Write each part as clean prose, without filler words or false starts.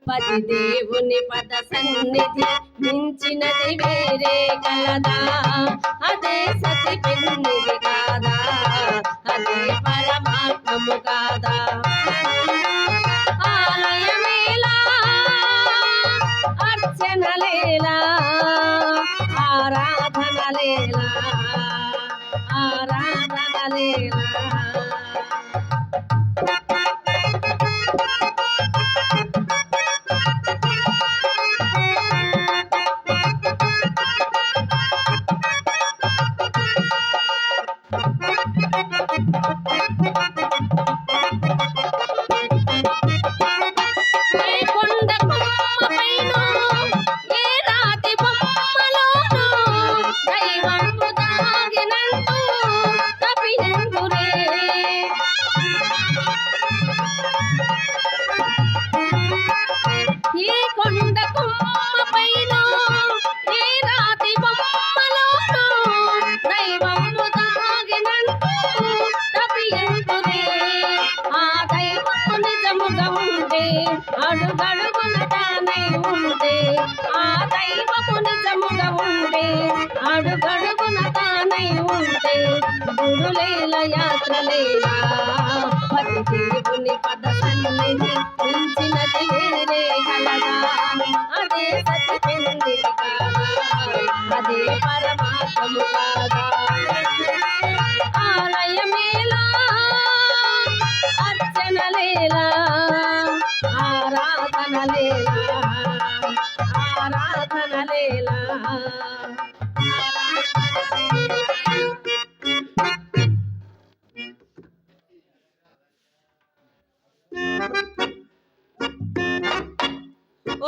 పతి దేవుని పద సన్నిధి మించినది వేరే కలదా, అదే సతి పెన్నిది కాదా, అదే పరమాత్మము కాదా. ఆలయమేలా అర్చనలేలా, ఆరాధనలేలా, ఆరాధనలేలా. అడుగడుగున తానై ఉండే ఆ దైవము నిజముగా ఉండే, అడుగడుగున తానై ఉండే గురులేల యాత్రలేలా. పతి దేవుని పద సన్నిధి మించినది వేరే కలదా, అదే సతి పెన్నిది కాదా, అదే పరమాత్మము కాదా. ఆలయమేలా అర్చనలేలా, ఆరాధనలేలా, ఆరాధనలేలా.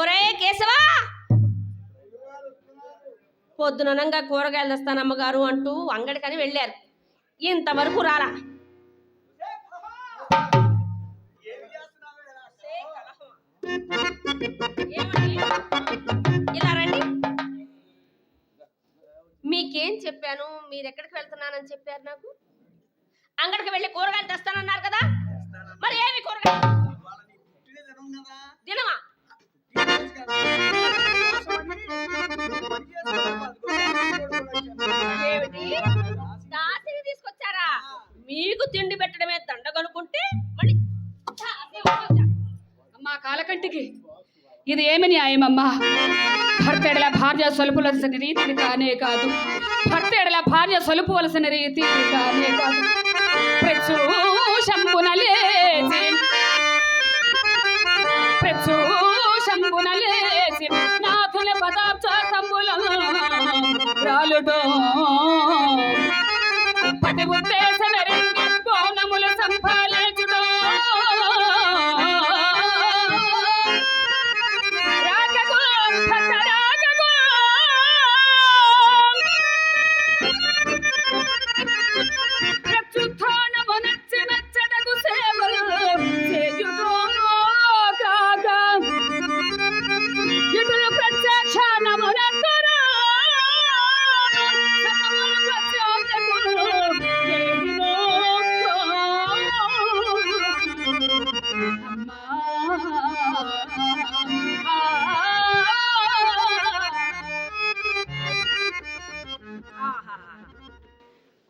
ఒరే కేశవా, పొద్దుననంగా కూరగాయలు తెస్తానమ్మగారు అంటూ అంగడికని వెళ్ళారు, ఇంతవరకు రాలా. ఇలా రండి. మీకేం చెప్పాను? మీరెక్కడికి వెళ్తున్నానని చెప్పారు నాకు? అంగడికి వెళ్ళి కూరగాయలు తెస్తానన్నారు కదా, మరి ఏమి కూరగాయలు? దినమా? ఏమిటి, దాసిని తీసుకొచ్చారా? మీకు తిండి పెట్టడమే దండగనుకుంటే మళ్ళీ అమ్మా కాలకంటికి ఇది ఏమి న్యాయమమ్మా? భర్త ఎడల భార్య సొలుపువలసిన రీతిని కానే కాదు, భర్త ఎడల భార్య సొలుపువలసిన రీతిని కానే కాదు. ప్రత్యూషంబునలేసి ప్రత్యూషంబునలేసి నాథుల పదార్థంబులను రాలుడో పతి ఉద్దేశన రంగి పౌనముల సంపాలించుడో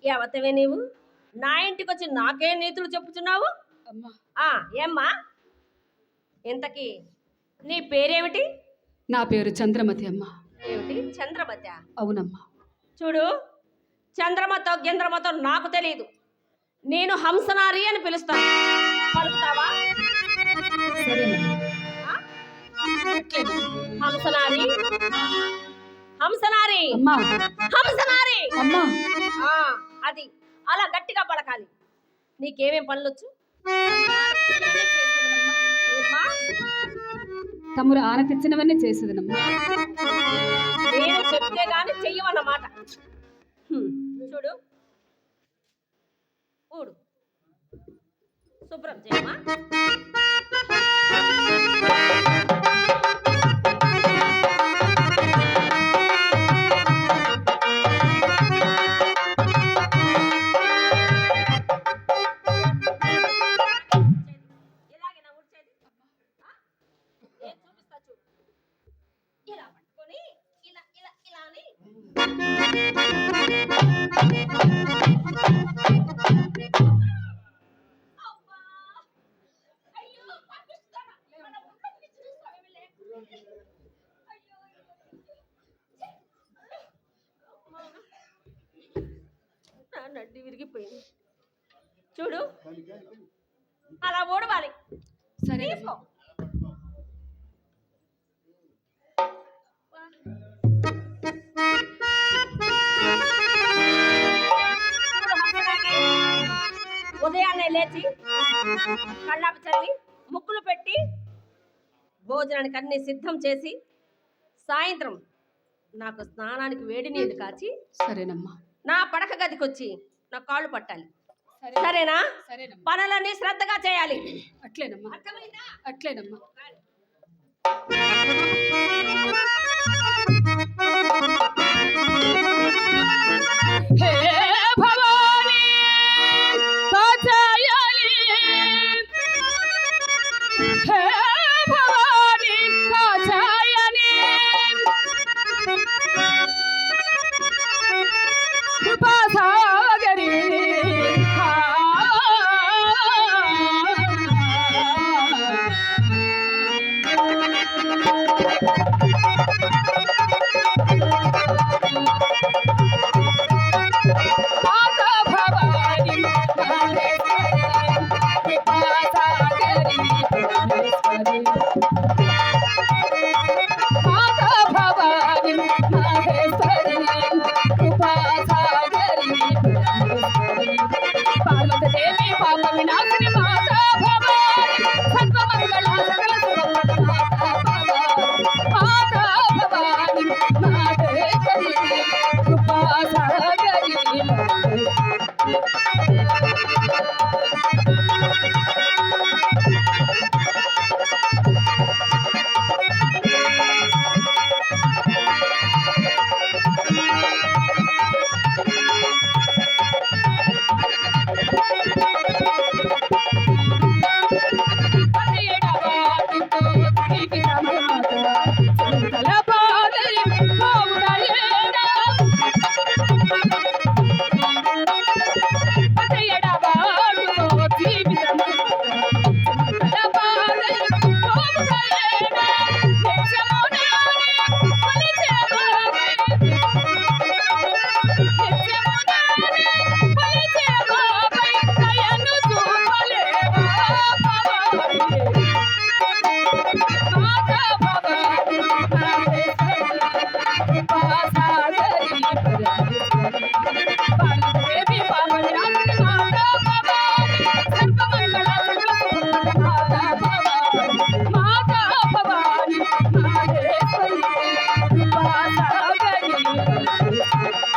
ఎవతవే నీవు? నా ఇంటికి వచ్చి నాకే నీతులు చెప్పుచున్నావు? ఏమ్మా, ఇంతకీ నీ పేరేమిటి? నా పేరు చంద్రమతి అమ్మా. ఏమిటి చంద్రమతి? అవునమ్మా. చూడు, చంద్రమతో గింద్రమతో నాకు తెలియదు, నేను హంసనారి అని పిలుస్తాను, పలుకుతావా? హంసనారి, హంసనారి, హంసనారి. అది అలా గట్టిగా పలకాలి. నీకేమేం పనులొచ్చు? తమరు ఆన తెచ్చినవన్నీ చేసేదనమ్మా. నేను చెప్తే గాని చెయ్యవన్నమాట. చూడు ఊడు శుభ్రం చేయమ్మా. ఇలాగేనా ఊడ్చేది? ఏం చూపిస్తా చూడు. ఇలా పట్టుకొని ఇలా ఇలా ఇలా అని అబ్బా! అయ్యో పంపిస్తానా? మన ఊళ్ళోకి చూస్తావేమిలే. అయ్యో నా నడ్డి విరిగిపోయింది. చూడు అలా ఓడవాలి. సరే తీసుకో. ఉదయాన్నే లేచి కళ్ళాపు చల్లి ముక్కులు పెట్టి భోజనానికి అన్ని సిద్ధం చేసి సాయంత్రం నాకు స్నానానికి వేడి నీళ్ళు కాచి సరేనమ్మా. నా పడక గదికి వచ్చి నా కాళ్ళు పట్టాలి. సరే సరేనా? సరేనమ్మా. పనులన్నీ శ్రద్ధగా చేయాలి. అట్లేనమ్మా. అర్థమైందా? అట్లేనమ్మా. హే భవాని కాచాయలి, హే భవాని కాచాయని, కృపాసాగరి మాతా భవాని మహేశ్వరి కృపాసాగరి పరమేశ్వరి, మాతా భవాని మహేశ్వరి కృపాసాగరి పరమేశ్వరి, పార్వతీదేవి పాప వినాశిని మాతా భవాని, సర్వమంగళ సకల శుభప్రద మాతా భవాని, మాతా భవాని మహేశ్వరి కృపాసాగరి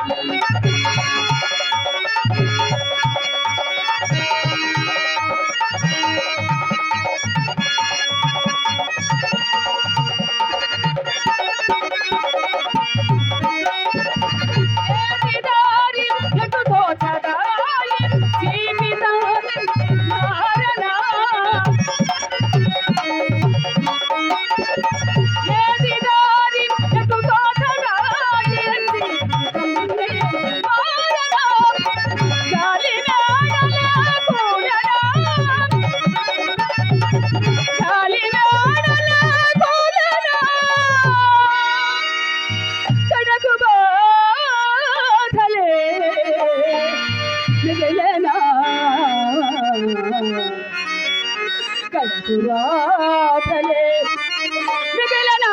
పరమేశ్వరి. కడుపురాధలే మిగిలిన